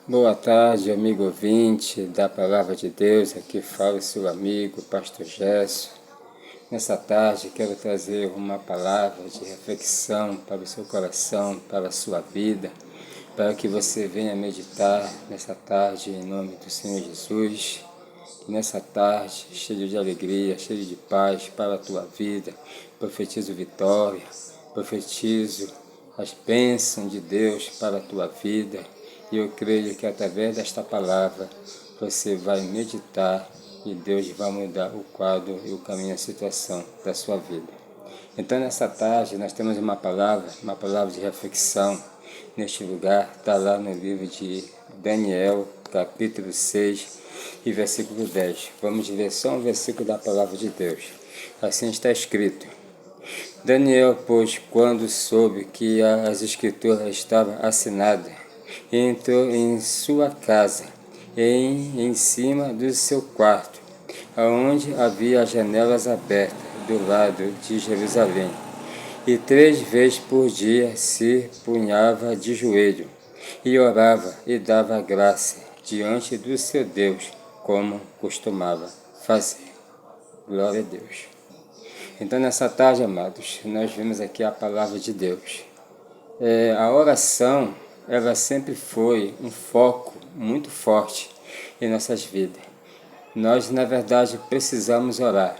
Boa tarde, amigo ouvinte da Palavra de Deus. Aqui fala o seu amigo, Pastor Gesso. Nessa tarde quero trazer uma palavra de reflexão para o seu coração, para a sua vida, para que você venha meditar nessa tarde em nome do Senhor Jesus. Nessa tarde, cheio de alegria, cheio de paz para a tua vida, profetizo vitória, profetizo as bênçãos de Deus para a tua vida. E eu creio que através desta palavra você vai meditar e Deus vai mudar o quadro e o caminho, a situação da sua vida. Então nessa tarde nós temos uma palavra de reflexão. Neste lugar está lá no livro de Daniel, capítulo 6 e versículo 10. Vamos ler só um versículo da palavra de Deus. Assim está escrito: Daniel, pois, quando soube que as escrituras estavam assinadas, entrou em sua casa, em cima do seu quarto, onde havia janelas abertas do lado de Jerusalém, e 3 vezes por dia se punhava de joelho, e orava e dava graça diante do seu Deus, como costumava fazer. Glória a Deus. Então nessa tarde, amados, nós vimos aqui a palavra de Deus. A oração, ela sempre foi um foco muito forte em nossas vidas. Nós, na verdade, precisamos orar.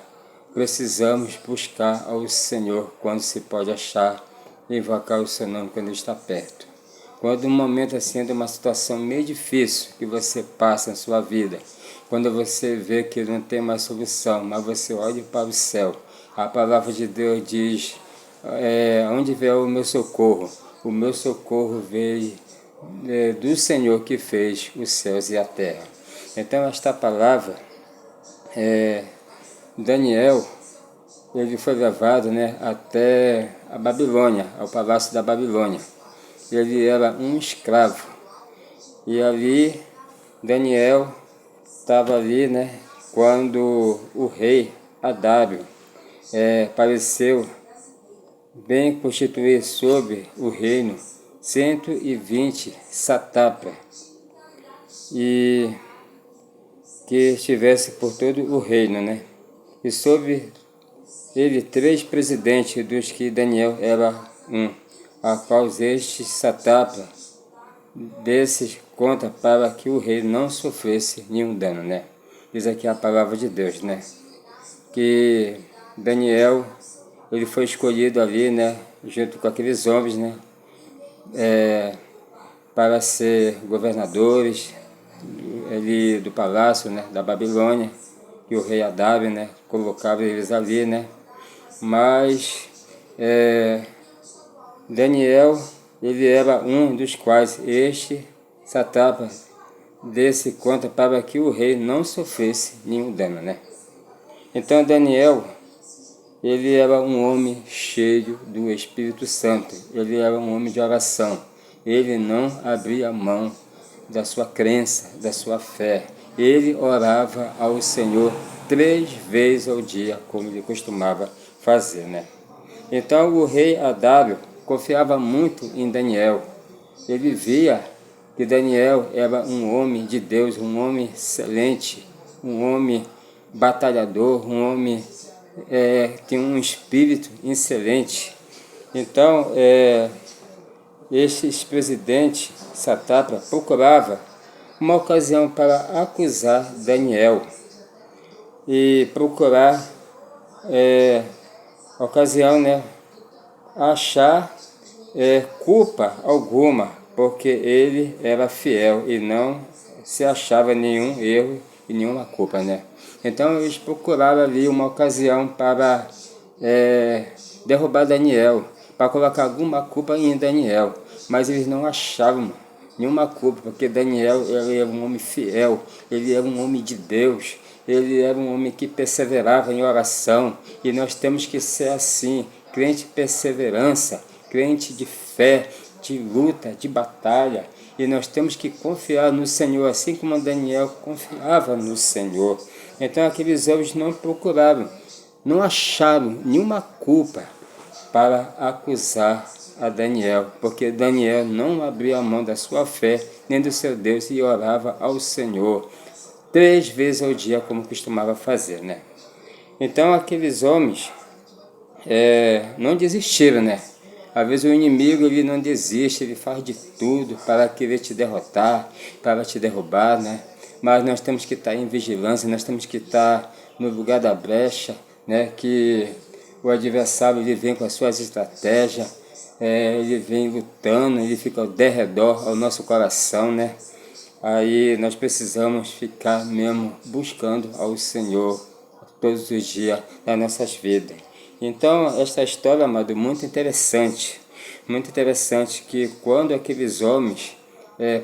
Precisamos buscar ao Senhor quando se pode achar e invocar o seu nome quando ele está perto. Quando um momento assim, de uma situação meio difícil que você passa na sua vida, quando você vê que não tem mais solução, mas você olha para o céu, a palavra de Deus diz: onde veio o meu socorro? O meu socorro veio do Senhor que fez os céus e a terra. Então esta palavra, Daniel, ele foi levado até a Babilônia, ao palácio da Babilônia. Ele era um escravo. E ali, Daniel estava ali, quando o rei Adário apareceu bem constituir sobre o reino 120 sátrapas, e que estivesse por todo o reino, e sobre ele 3 presidentes, dos que Daniel era um, a qual estes sátrapas desses conta para que o rei não sofresse nenhum dano, Diz aqui a palavra de Deus, que Daniel, ele foi escolhido ali, junto com aqueles homens, para ser governadores do palácio, da Babilônia, que o rei Adário, colocava eles ali, Mas Daniel, ele era um dos quais este sátrapa desse conta para que o rei não sofresse nenhum dano, Então Daniel, ele era um homem cheio do Espírito Santo, ele era um homem de oração, ele não abria mão da sua crença, da sua fé, ele orava ao Senhor 3 vezes ao dia, como ele costumava fazer, Então o rei Adário confiava muito em Daniel, ele via que Daniel era um homem de Deus, um homem excelente, um homem batalhador, um homem tem um espírito excelente. Então, estes presidentes, sátrapa, procurava uma ocasião para acusar Daniel e procurar ocasião, achar culpa alguma, porque ele era fiel e não se achava nenhum erro e nenhuma culpa, Então eles procuraram ali uma ocasião para derrubar Daniel, para colocar alguma culpa em Daniel, mas eles não achavam nenhuma culpa, porque Daniel, ele era um homem fiel, ele era um homem de Deus, ele era um homem que perseverava em oração, e nós temos que ser assim, crente de perseverança, crente de fé, de luta, de batalha, e nós temos que confiar no Senhor, assim como Daniel confiava no Senhor. Então aqueles homens não procuraram, não acharam nenhuma culpa para acusar a Daniel, porque Daniel não abriu a mão da sua fé, nem do seu Deus, e orava ao Senhor 3 vezes ao dia, como costumava fazer, né? Então aqueles homens não desistiram, né? Às vezes o inimigo ele não desiste, ele faz de tudo para querer te derrotar, para te derrubar, né? Mas nós temos que estar em vigilância, nós temos que estar no lugar da brecha, né? Que o adversário ele vem com as suas estratégias, ele vem lutando, ele fica ao derredor ao nosso coração, né? Aí nós precisamos ficar mesmo buscando ao Senhor todos os dias das nossas vidas. Então, esta história, amado, muito interessante, que quando aqueles homens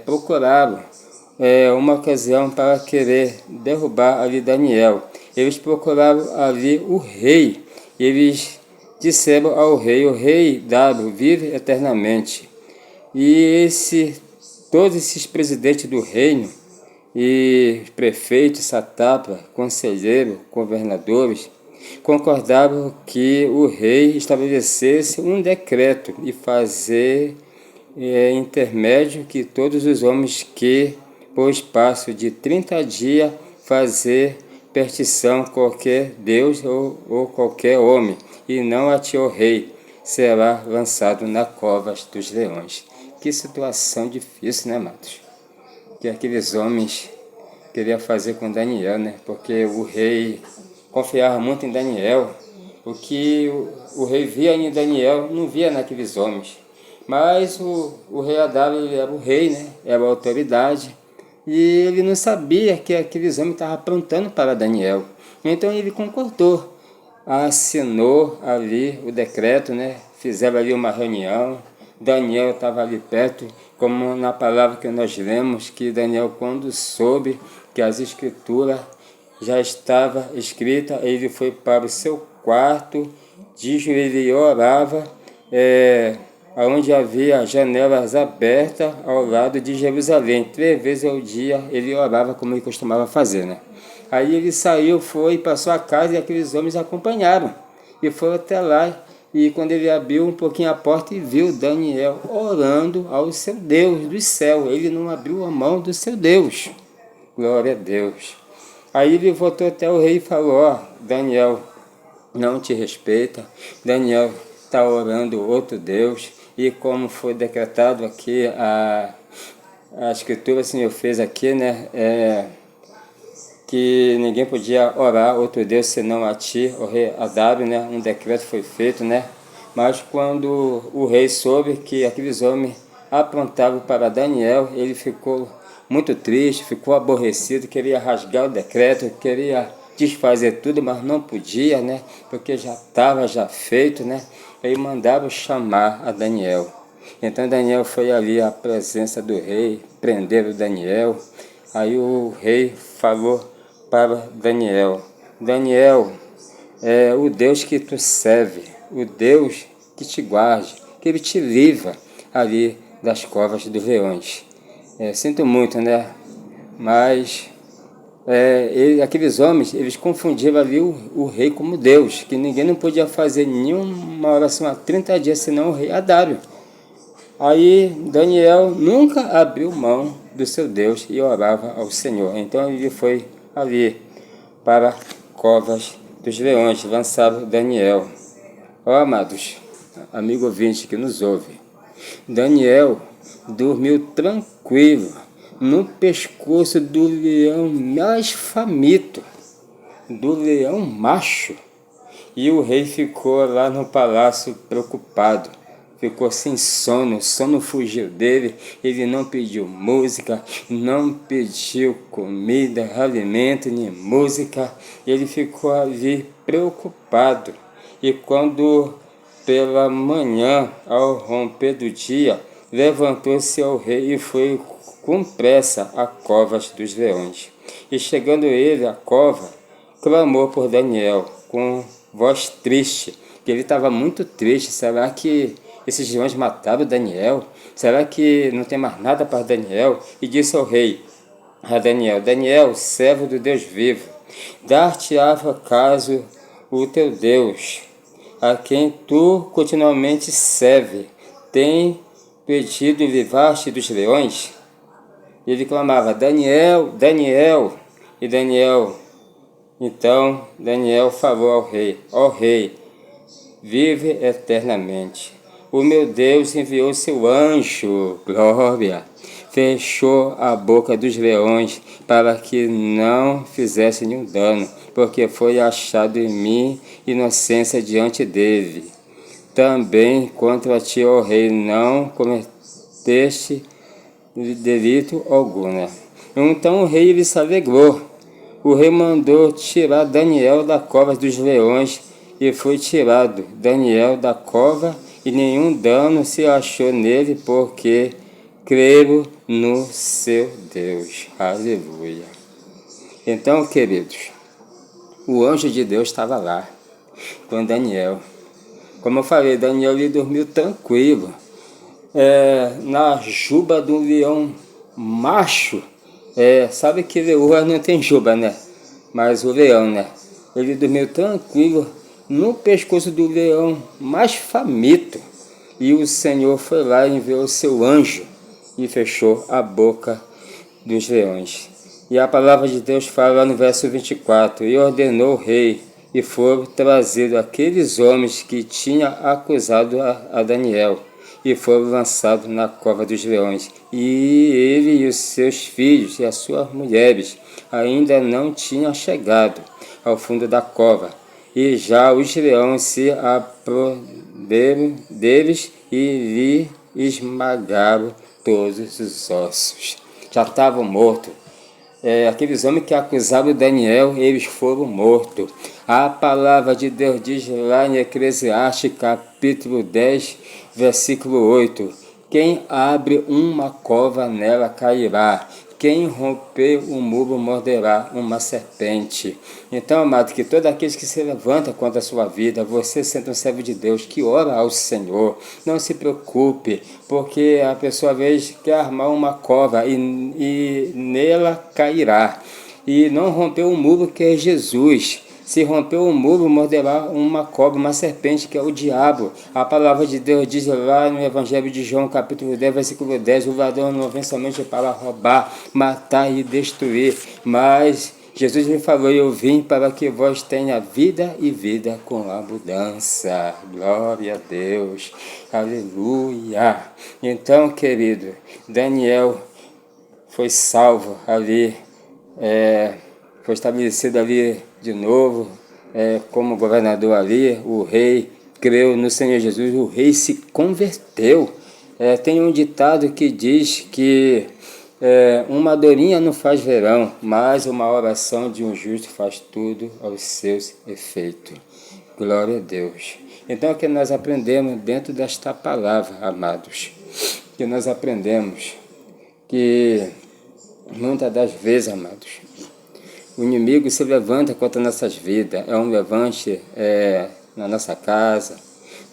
procuraram uma ocasião para querer derrubar ali Daniel, eles procuraram ali o rei, eles disseram ao rei, o rei W vive eternamente, e todos esses presidentes do reino, e prefeitos, satrapa, conselheiro, governadores, concordavam que o rei estabelecesse um decreto e fazer intermédio que todos os homens que, por espaço de 30 dias, fazer petição a qualquer Deus ou qualquer homem, e não a ti, o rei, será lançado na cova dos leões. Que situação difícil, né, Matos? Que aqueles homens queriam fazer com Daniel, né? Porque o rei confiava muito em Daniel. O que o rei via em Daniel, não via naqueles homens. Mas o rei Adab, ele era o rei, né? Era a autoridade. E ele não sabia que aqueles homens estavam aprontando para Daniel. Então ele concordou. Assinou ali o decreto, né? Fizeram ali uma reunião. Daniel estava ali perto, como na palavra que nós lemos, que Daniel, quando soube que as escrituras já estavam escritas, ele foi para o seu quarto, de joelho e orava, onde havia janelas abertas ao lado de Jerusalém. 3 vezes ao dia ele orava, como ele costumava fazer, né? Aí ele saiu, foi para sua casa, e aqueles homens acompanharam. E foram até lá. E quando ele abriu um pouquinho a porta e viu Daniel orando ao seu Deus do céu. Ele não abriu a mão do seu Deus. Glória a Deus. Aí ele voltou até o rei e falou: Daniel não te respeita. Daniel está orando outro Deus. E como foi decretado aqui, a escritura, o Senhor fez aqui, né? Que ninguém podia orar outro Deus senão a ti, o rei Adab, né? Um decreto foi feito, né? Mas quando o rei soube que aqueles homens aprontavam para Daniel, ele ficou muito triste, ficou aborrecido, queria rasgar o decreto, queria desfazer tudo, mas não podia, né? Porque já estava feito, né? Aí mandaram chamar a Daniel. Então Daniel foi ali à presença do rei, prenderam Daniel. Aí o rei falou para Daniel: Daniel, é o Deus que tu serve, o Deus que te guarde, que ele te livra ali das covas dos leões. Sinto muito, né? Mas aqueles homens, eles confundiram ali o rei como Deus, que ninguém não podia fazer nenhuma oração há 30 dias, senão o rei Adário. Aí Daniel nunca abriu mão do seu Deus e orava ao Senhor. Então ele foi ali para covas dos leões, lançava Daniel. Amados, amigo ouvinte que nos ouve, Daniel dormiu tranquilo no pescoço do leão mais faminto, do leão macho. E o rei ficou lá no palácio preocupado. Ficou sem sono, o sono fugiu dele, ele não pediu música, não pediu comida, alimento, nem música, ele ficou ali preocupado. E quando pela manhã, ao romper do dia, levantou-se ao rei e foi com pressa à cova dos leões. E chegando ele à cova, clamou por Daniel com voz triste, que ele estava muito triste. Será que esses leões mataram Daniel? Será que não tem mais nada para Daniel? E disse ao rei, a Daniel: Daniel, servo do Deus vivo, dar-te-ava caso o teu Deus, a quem tu continuamente serve, tem pedido em livrar-te dos leões? Ele clamava, Daniel, Daniel. E então Daniel falou ao rei, ó rei, vive eternamente. O meu Deus enviou seu anjo, glória, fechou a boca dos leões para que não fizesse nenhum dano, porque foi achado em mim inocência diante dele. Também contra ti, ó rei, não cometeste delito algum, né? Então o rei ele se alegrou. O rei mandou tirar Daniel da cova dos leões e foi tirado Daniel da cova e nenhum dano se achou nele porque creram no seu Deus. Aleluia. Então, queridos, o anjo de Deus estava lá com Daniel. Como eu falei, Daniel ele dormiu tranquilo. Na juba do leão macho, sabe que leoa não tem juba, né? Mas o leão, né? Ele dormiu tranquilo no pescoço do leão mais faminto. E o Senhor foi lá e enviou o seu anjo e fechou a boca dos leões. E a palavra de Deus fala no verso 24, e ordenou o rei, e foram trazidos aqueles homens que tinham acusado a Daniel, e foram lançados na cova dos leões. E ele e os seus filhos e as suas mulheres ainda não tinham chegado ao fundo da cova, e já os leões se aproveitaram deles e lhe esmagaram todos os ossos. Já estavam mortos. Aqueles homens que acusavam Daniel, eles foram mortos. A palavra de Deus diz lá em Eclesiastes capítulo 10, versículo 8, quem abre uma cova nela cairá, quem romper o muro morderá uma serpente. Então, amado, que todos aqueles que se levantam contra a sua vida, você sendo um servo de Deus, que ora ao Senhor, não se preocupe, porque a pessoa às vezes quer armar uma cova e nela cairá. E não rompeu o muro que é Jesus. Se rompeu o muro, morderá uma cobra, uma serpente, que é o diabo. A palavra de Deus diz lá no Evangelho de João, capítulo 10, versículo 10, o ladrão não vem somente para roubar, matar e destruir, mas Jesus me falou, eu vim para que vós tenha vida e vida com abundância. Glória a Deus. Aleluia. Então, querido, Daniel foi salvo ali, foi estabelecido ali de novo, como governador ali, o rei creu no Senhor Jesus, o rei se converteu. Tem um ditado que diz que uma dorinha não faz verão, mas uma oração de um justo faz tudo aos seus efeitos. Glória a Deus. Então, o que nós aprendemos dentro desta palavra, amados, que nós aprendemos que muitas das vezes, amados, o inimigo se levanta contra nossas vidas. É um levante na nossa casa,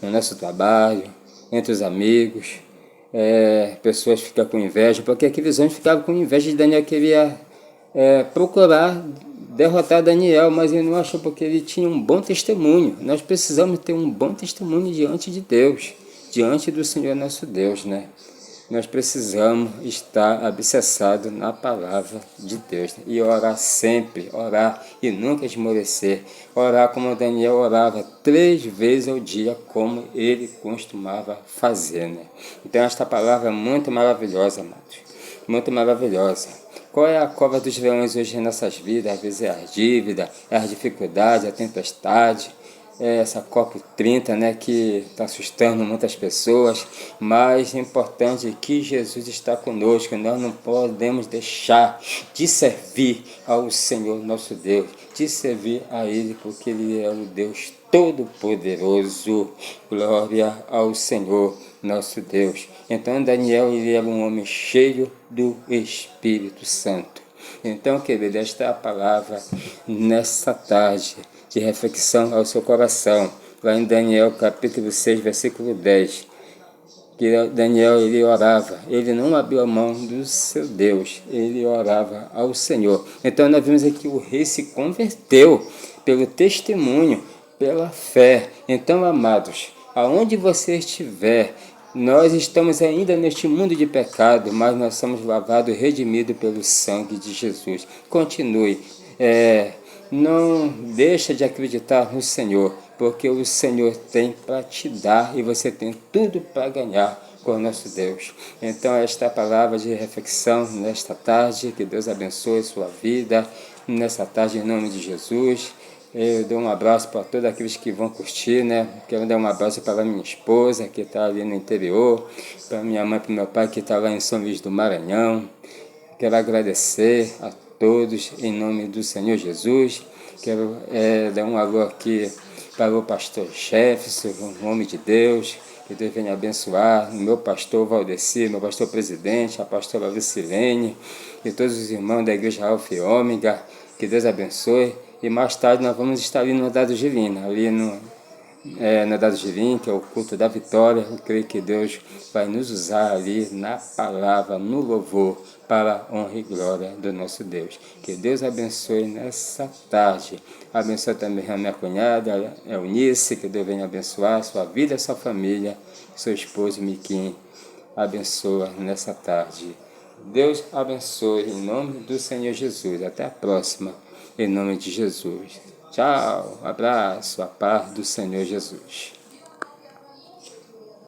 no nosso trabalho, entre os amigos. Pessoas ficam com inveja, porque aqueles homens ficavam com inveja de Daniel, queria procurar derrotar Daniel, mas ele não achou, porque ele tinha um bom testemunho. Nós precisamos ter um bom testemunho diante de Deus, diante do Senhor nosso Deus, né? Nós precisamos estar abscessados na palavra de Deus, né? E orar sempre, orar e nunca esmorecer. Orar como Daniel orava 3 vezes ao dia, como ele costumava fazer, né? Então esta palavra é muito maravilhosa, amados, muito maravilhosa. Qual é a cova dos leões hoje em nossas vidas? Às vezes é a dívida, é a dificuldade, a tempestade, essa COP30, né, que está assustando muitas pessoas, mas é importante que Jesus está conosco. Nós não podemos deixar de servir ao Senhor nosso Deus, de servir a Ele, porque Ele é o Deus Todo-Poderoso. Glória ao Senhor nosso Deus. Então Daniel, ele era um homem cheio do Espírito Santo. Então, querido, esta é a palavra nessa tarde de reflexão ao seu coração, lá em Daniel capítulo 6, versículo 10, que Daniel, ele orava, ele não abriu a mão do seu Deus, ele orava ao Senhor. Então nós vimos aqui que o rei se converteu pelo testemunho, pela fé. Então, amados, aonde você estiver, Nós estamos ainda neste mundo de pecado, mas nós somos lavados e redimidos pelo sangue de Jesus. Continue. Não deixa de acreditar no Senhor, porque o Senhor tem para te dar e você tem tudo para ganhar com o nosso Deus. Então esta é a palavra de reflexão nesta tarde, que Deus abençoe sua vida, nessa tarde em nome de Jesus. Eu dou um abraço para todos aqueles que vão curtir, né? Quero dar um abraço para minha esposa, que está ali no interior, para minha mãe e para meu pai, que está lá em São Luís do Maranhão. Quero agradecer a todos em nome do Senhor Jesus. Quero dar um alô aqui para o pastor Jefferson, o homem de Deus, que Deus venha abençoar, o meu pastor Valdeci, meu pastor presidente, a pastora Lucilene, e todos os irmãos da igreja Alfa e Ômega, que Deus abençoe. E mais tarde nós vamos estar ali no Dados Divino, ali no Dados Divino, que é o culto da vitória. Eu creio que Deus vai nos usar ali na palavra, no louvor, para a honra e glória do nosso Deus. Que Deus abençoe nessa tarde. Abençoe também a minha cunhada, Eunice, que Deus venha abençoar sua vida, sua família, seu esposo Miquim. Abençoa nessa tarde. Deus abençoe em nome do Senhor Jesus. Até a próxima, em nome de Jesus. Tchau, abraço, a paz do Senhor Jesus.